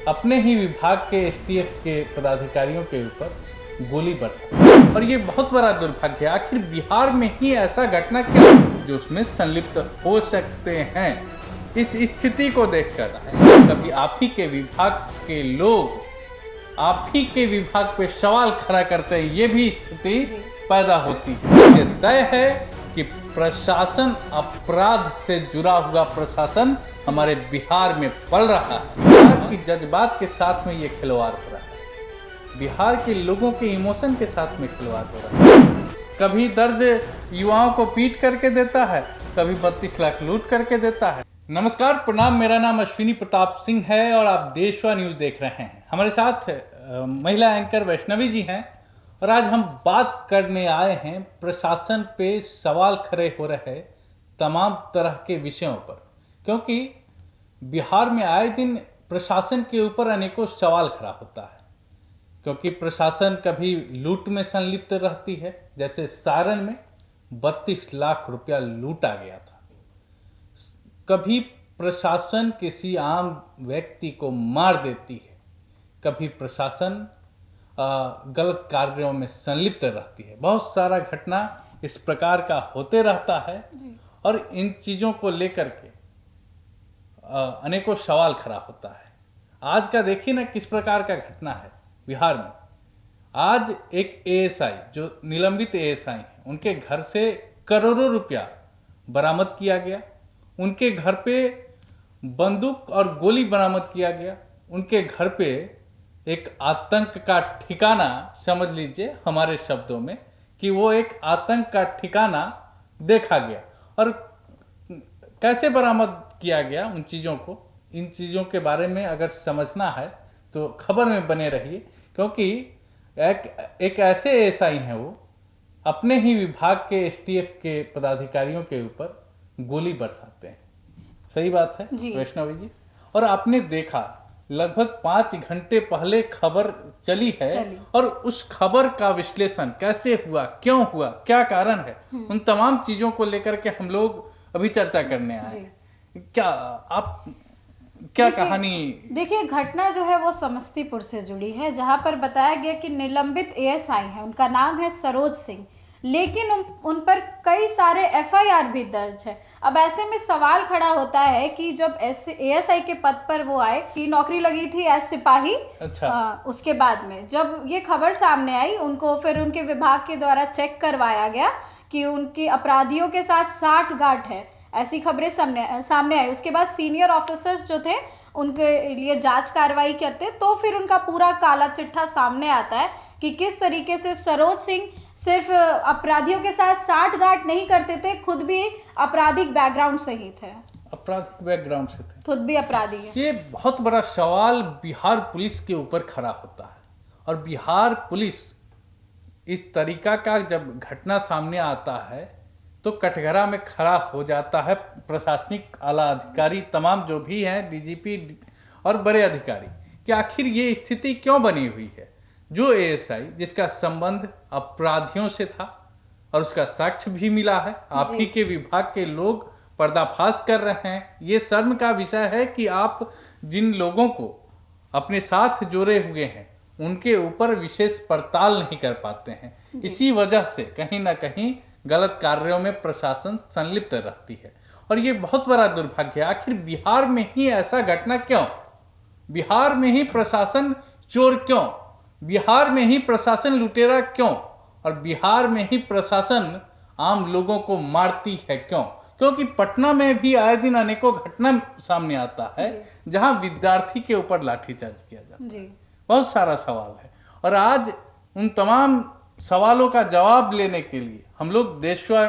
अपने ही विभाग के एसटीएफ के पदाधिकारियों के ऊपर गोली बरसा। और ये बहुत बड़ा दुर्भाग्य है। आखिर बिहार में ही ऐसा घटना क्या जो उसमें संलिप्त हो सकते हैं। इस स्थिति को देखकर कभी आप ही के विभाग के लोग आप ही के विभाग पे सवाल खड़ा करते हैं, ये भी स्थिति पैदा होती है। ये तय है कि प्रशासन, अपराध से जुड़ा हुआ प्रशासन हमारे बिहार में पल रहा है। बिहार की जज्बात के साथ में ये खिलवाड़ हो रहा है, बिहार के लोगों के इमोशन के साथ में खिलवाड़ हो रहा है। कभी दर्द युवाओं को पीट करके देता है, कभी 32 लाख लूट करके देता है। नमस्कार, प्रणाम, मेरा नाम अश्विनी प्रताप सिंह है और आप देशवा न्यूज देख रहे हैं। हमारे साथ महिला एंकर वैष्णवी जी हैं और आज हम बात करने आए हैं प्रशासन पे सवाल खड़े हो रहे तमाम तरह के विषयों पर, क्योंकि बिहार में आए दिन प्रशासन के ऊपर अनेकों सवाल खड़ा होता है। क्योंकि प्रशासन कभी लूट में संलिप्त रहती है, जैसे सारण में 32 लाख रुपया लूटा गया था। कभी प्रशासन किसी आम व्यक्ति को मार देती है, कभी प्रशासन गलत कार्यों में संलिप्त रहती है। बहुत सारा घटना इस प्रकार का होते रहता है और इन चीज़ों को लेकर के अनेकों सवाल खड़ा होता है। आज का देखिए ना किस प्रकार का घटना है बिहार में। आज एक एएसआई, जो निलंबित एएसआई हैं, उनके घर से करोड़ों रुपया बरामद किया गया। उनके घर पे बंदूक और गोली बरामद किया गया। उनके घर पे एक आतंक का ठिकाना, समझ लीजिए हमारे शब्दों में कि वो एक आतंक का ठिकाना देखा गया। और कैसे बरामद किया गया उन चीज़ों को, इन चीज़ों के बारे में अगर समझना है तो खबर में बने रहिए, क्योंकि एक ऐसे एएसआई हैं, वो अपने ही विभाग के एसटीएफ के पदाधिकारियों के ऊपर गोली बरसाते हैं। सही बात है वैष्णवी जी। और आपने देखा लगभग 5 घंटे पहले खबर चली है और उस खबर का विश्लेषण कैसे हुआ, क्यों हुआ, क्या कारण है, उन तमाम चीजों को लेकर के हम लोग अभी चर्चा करने आए। क्या आप क्या कहानी? देखिए, घटना जो है वो समस्तीपुर से जुड़ी है, जहां पर बताया गया कि निलंबित एएसआई है, उनका नाम है सरोज सिंह, लेकिन उन पर कई सारे एफआईआर भी दर्ज है। अब ऐसे में सवाल खड़ा होता है कि जब एएसआई के पद पर वो आए, की नौकरी लगी थी एज सिपाही। अच्छा। उसके बाद में जब ये खबर सामने आई, उनको फिर उनके विभाग के द्वारा चेक करवाया गया कि उनकी अपराधियों के साथ साठगांठ है, ऐसी खबरें सामने आई। उसके बाद सीनियर ऑफिसर्स जो थे उनके लिए जांच कार्रवाई करते, तो फिर उनका पूरा काला चिट्ठा सामने आता है कि किस तरीके से सरोज सिंह सिर्फ अपराधियों के साथ साठगांठ नहीं करते थे, खुद भी आपराधिक बैकग्राउंड से ही थे, आपराधिक बैकग्राउंड से थे, खुद भी अपराधी है। ये बहुत बड़ा सवाल बिहार पुलिस के ऊपर खड़ा होता है। और बिहार पुलिस इस तरीका का जब घटना सामने आता है तो कटघरा में खड़ा हो जाता है प्रशासनिक आला अधिकारी, तमाम जो भी हैं, डीजीपी और बड़े अधिकारी, कि आखिर ये स्थिति क्यों बनी हुई है। जो एएसआई जिसका संबंध अपराधियों से था और उसका साक्ष्य भी मिला है, आप ही के विभाग के लोग पर्दाफाश कर रहे हैं। ये शर्म का विषय है कि आप जिन लोगों को अपने साथ जोड़े हुए हैं उनके ऊपर विशेष पड़ताल नहीं कर पाते हैं। इसी वजह से कहीं ना कहीं गलत कार्यों में प्रशासन संलिप्त रहती है और ये बहुत बड़ा दुर्भाग्य है। आखिर बिहार में ही ऐसा घटना क्यों? बिहार में ही प्रशासन चोर क्यों? बिहार में ही प्रशासन लुटेरा क्यों? और बिहार में ही प्रशासन आम लोगों को मारती है क्यों? क्योंकि पटना में भी आए दिन अनेकों घटना सामने आता है जहां विद्यार्थी के ऊपर लाठीचार्ज किया जाता है। बहुत सारा सवाल है और आज उन तमाम सवालों का जवाब लेने के लिए हम लोग देशवा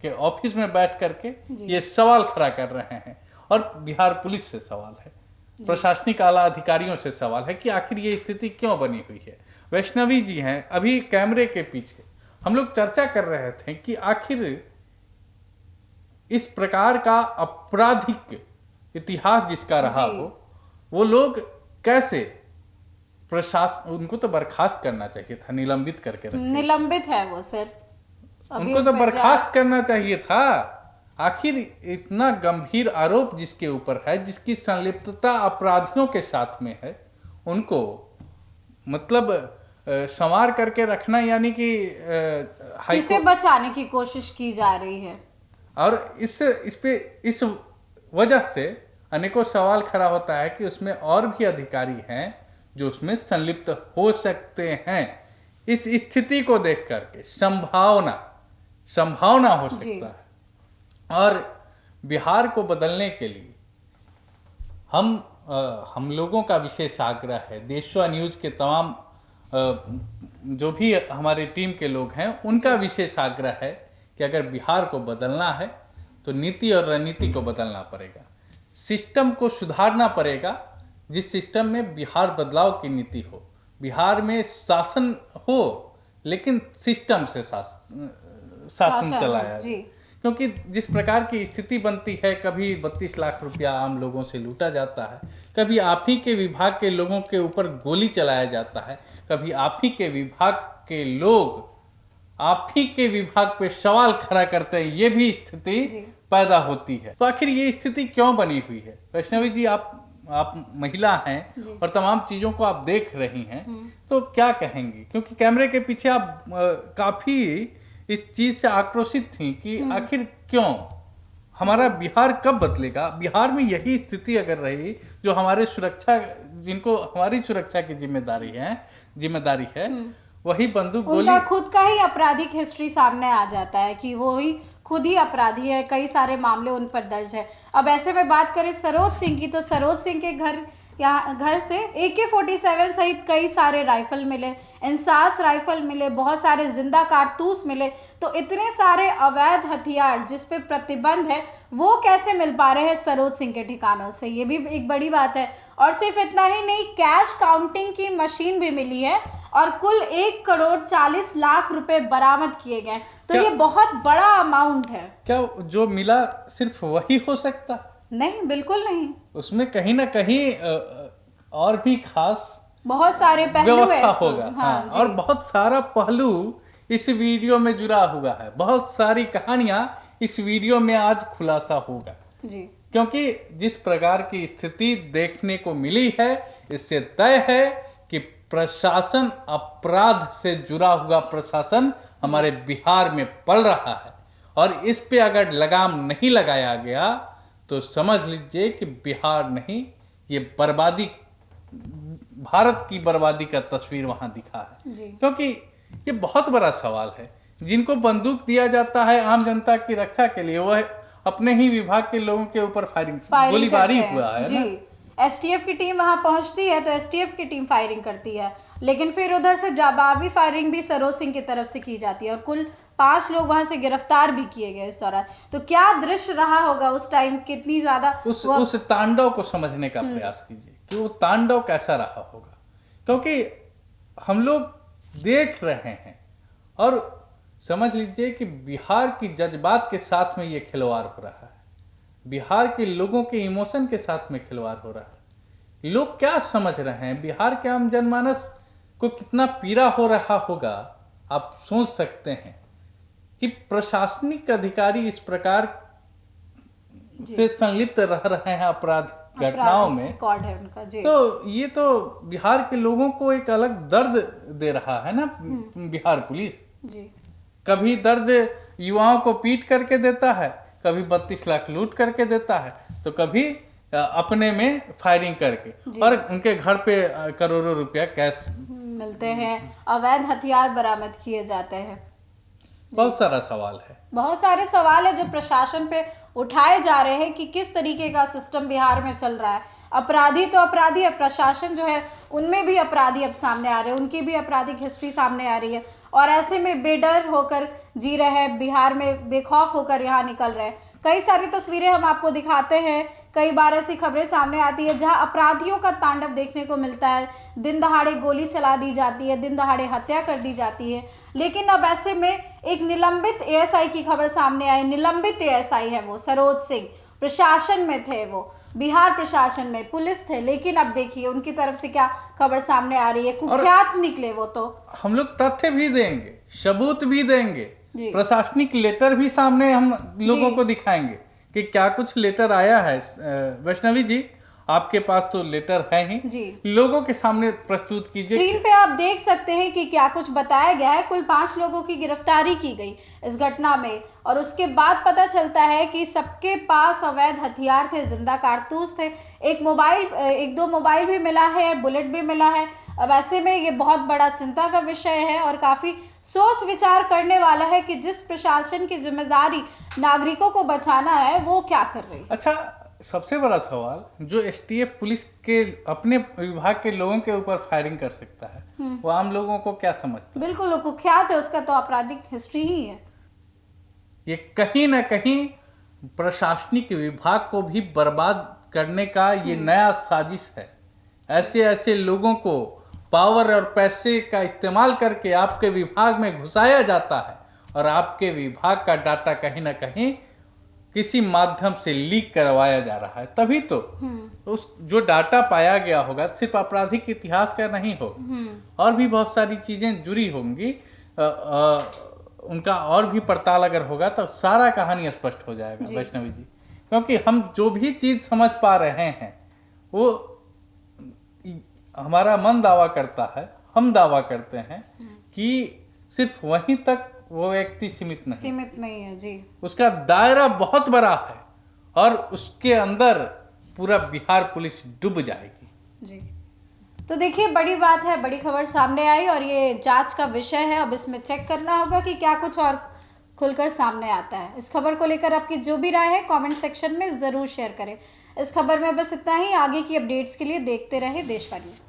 के ऑफिस में बैठ करके ये सवाल खड़ा कर रहे हैं। और बिहार पुलिस से सवाल है, प्रशासनिक आला अधिकारियों से सवाल है कि आखिर ये स्थिति क्यों बनी हुई है। वैष्णवी जी हैं अभी कैमरे के पीछे, हम लोग चर्चा कर रहे थे कि आखिर इस प्रकार का आपराधिक इतिहास जिसका रहा हो, वो लोग कैसे प्रशासन, उनको तो बर्खास्त करना चाहिए था, निलंबित करके रखे। निलंबित है वो, सिर्फ उनको तो बर्खास्त करना चाहिए था। आखिर इतना गंभीर आरोप जिसके ऊपर है, जिसकी संलिप्तता अपराधियों के साथ में है, उनको मतलब संवार करके रखना, यानी कि किसे बचाने की कोशिश की जा रही है। और इस वजह से अनेकों सवाल खड़ा होता है कि उसमें और भी अधिकारी हैं जो उसमें संलिप्त हो सकते हैं। इस स्थिति को देख करके संभावना हो सकता है। और बिहार को बदलने के लिए हम लोगों का विशेष आग्रह है, देशवा न्यूज के तमाम जो भी हमारी टीम के लोग हैं उनका विशेष आग्रह है कि अगर बिहार को बदलना है तो नीति और रणनीति को बदलना पड़ेगा, सिस्टम को सुधारना पड़ेगा। जिस सिस्टम में बिहार बदलाव की नीति हो, बिहार में शासन हो लेकिन सिस्टम से शासन चलाया जाए। क्योंकि जिस प्रकार की स्थिति बनती है, कभी 32 लाख रुपया आम लोगों से लूटा जाता है, कभी आप ही के विभाग के लोगों के ऊपर गोली चलाया जाता है, कभी आप ही के विभाग के लोग आप ही के विभाग पे सवाल खड़ा करते हैं, ये भी स्थिति पैदा होती है। तो आखिर ये स्थिति क्यों बनी हुई है? वैष्णवी जी, आप महिला हैं और तमाम चीजों को आप देख रही हैं, तो क्या कहेंगी? क्योंकि कैमरे के पीछे आप काफी इस चीज से आक्रोशित थी कि आखिर क्यों, हमारा बिहार कब बदलेगा? बिहार में यही स्थिति अगर रही, जो हमारे सुरक्षा, जिनको हमारी सुरक्षा की जिम्मेदारी है वही बंदूक गोली, उनका खुद का ही आपराधिक हिस्ट्री सामने आ जाता है कि वो ही खुद ही अपराधी है, कई सारे मामले उन पर दर्ज है। अब ऐसे में बात करें सरोज सिंह की, तो सरोज सिंह के घर से AK-47 सहित कई सारे राइफल मिले, इंसास राइफल मिले, बहुत सारे जिंदा कारतूस मिले। तो इतने सारे अवैध हथियार जिस पे प्रतिबंध है वो कैसे मिल पा रहे हैं सरोज सिंह के ठिकानों से, ये भी एक बड़ी बात है। और सिर्फ इतना ही नहीं, कैश काउंटिंग की मशीन भी मिली है और कुल 1,40,00,000 रुपए बरामद किए गए। तो ये बहुत बड़ा अमाउंट है। क्या जो मिला सिर्फ वही हो सकता? नहीं, बिल्कुल नहीं, उसमें कहीं ना कहीं और भी खास बहुत सारे पहलू व्यवस्था होगा। हाँ, और बहुत सारा पहलू इस वीडियो में जुड़ा हुआ है, बहुत सारी कहानियां इस वीडियो में आज खुलासा होगा जी। क्योंकि जिस प्रकार की स्थिति देखने को मिली है, इससे तय है कि प्रशासन, अपराध से जुड़ा हुआ प्रशासन हमारे बिहार में पल रहा है। और इस पे अगर लगाम नहीं लगाया गया तो समझ लीजिए कि बिहार नहीं, ये बर्बादी, भारत की बर्बादी का तस्वीर वहां दिखा है। क्योंकि ये बहुत बड़ा सवाल है। जिनको बंदूक दिया जाता है आम जनता की रक्षा के लिए, वह अपने ही विभाग के लोगों के ऊपर गोलीबारी हुआ है जी। STF की टीम वहां पहुंचती है तो STF की टीम फायरिंग करती है, लेकिन फिर उधर से जवाबी फायरिंग भी सरोज सिंह की तरफ से की जाती है और कुल 5 लोग वहां से गिरफ्तार भी किए गए इस दौरान। तो क्या दृश्य रहा होगा उस टाइम, कितनी ज्यादा उस तांडव को समझने का प्रयास कीजिए कि वो तांडव कैसा रहा होगा। क्योंकि हम लोग देख रहे हैं और समझ लीजिए कि बिहार की जज्बात के साथ में ये खिलवाड़ हो रहा है, बिहार के लोगों के इमोशन के साथ में खिलवाड़ हो रहा है। लोग क्या समझ रहे हैं, बिहार के आम जनमानस को कितना पीड़ा हो रहा होगा, आप सोच सकते हैं कि प्रशासनिक अधिकारी इस प्रकार से संलिप्त रह रहे हैं अपराध घटनाओं में। रिकॉर्ड है उनका जी। तो ये तो बिहार के लोगों को एक अलग दर्द दे रहा है ना बिहार पुलिस जी। कभी दर्द युवाओं को पीट करके देता है, कभी 32 लाख लूट करके देता है, तो कभी अपने में फायरिंग करके, और उनके घर पे करोड़ों रुपया कैश मिलते हैं, अवैध हथियार बरामद किए जाते हैं। बहुत सारा सवाल है, बहुत सारे सवाल है जो प्रशासन पे उठाए जा रहे हैं कि किस तरीके का सिस्टम बिहार में चल रहा है। अपराधी तो अपराधी है, प्रशासन जो है उनमें भी अपराधी अब सामने आ रहे हैं, उनकी भी आपराधिक हिस्ट्री सामने आ रही है और ऐसे में बेडर होकर जी रहे हैं, बिहार में बेखौफ होकर यहाँ निकल रहे हैं। कई सारी तस्वीरें हम आपको दिखाते हैं, कई बार ऐसी खबरें सामने आती है जहां अपराधियों का तांडव देखने को मिलता है, दिन दहाड़े गोली चला दी जाती है, दिन दहाड़े हत्या कर दी जाती है। लेकिन अब ऐसे में एक निलंबित ASI की खबर सामने आई। निलंबित ASI है वो सरोज सिंह, प्रशासन में थे, वो बिहार प्रशासन में पुलिस थे, लेकिन अब देखिए उनकी तरफ से क्या खबर सामने आ रही है, कुख्यात निकले वो। तो हम लोग तथ्य भी देंगे, सबूत भी देंगे, प्रशासनिक लेटर भी सामने हम लोगों को दिखाएंगे कि क्या कुछ लेटर आया है वैष्णवी जी। आपके पास तो लेटर है ही, जी। लोगों के सामने प्रस्तुत कीजिए। स्क्रीन पे आप देख सकते हैं कि क्या कुछ बताया गया है। कुल 5 लोगों की गिरफ्तारी की गई इस घटना में, और उसके बाद पता चलता है कि सबके पास अवैध हथियार थे, जिंदा कारतूस थे, एक दो मोबाइल भी मिला है, बुलेट भी मिला है। अब ऐसे में ये बहुत बड़ा चिंता का विषय है और काफी सोच विचार करने वाला है कि जिस प्रशासन की जिम्मेदारी नागरिकों को बचाना है वो क्या कर रही है। अच्छा, सबसे बड़ा सवाल, जो एसटीएफ पुलिस के अपने विभाग के लोगों के ऊपर फायरिंग कर सकता है, वो आम लोगों को क्या समझता है? बिल्कुल कुख्यात है, उसका तो आपराधिक हिस्ट्री ही है। ये कहीं ना कहीं प्रशासनिक विभाग को भी बर्बाद करने का ये नया साजिश है। ऐसे ऐसे लोगों को पावर और पैसे का इस्तेमाल करके आपके विभाग में घुसाया जाता है और आपके विभाग का डाटा कहीं ना कहीं किसी माध्यम से लीक करवाया जा रहा है। तभी तो उस जो डाटा पाया गया होगा सिर्फ आपराधिक इतिहास का नहीं हो, और भी बहुत सारी चीजें जुड़ी होंगी। उनका और भी पड़ताल अगर होगा तो सारा कहानी स्पष्ट हो जाएगा वैष्णवी जी। क्योंकि हम जो भी चीज समझ पा रहे हैं वो हमारा मन दावा करता है, हम दावा करते हैं कि सिर्फ वहीं तक वो व्यक्ति सीमित नहीं है जी। उसका दायरा बहुत बड़ा है और उसके अंदर पूरा बिहार पुलिस डूब जाएगी जी। तो देखिए, बड़ी बात है, बड़ी खबर सामने आई और ये जांच का विषय है। अब इसमें चेक करना होगा कि क्या कुछ और खुलकर सामने आता है। इस खबर को लेकर आपकी जो भी राय है कमेंट सेक्शन में ज़रूर शेयर करें। इस खबर में बस इतना ही। आगे की अपडेट्स के लिए देखते रहे देशवा न्यूज़।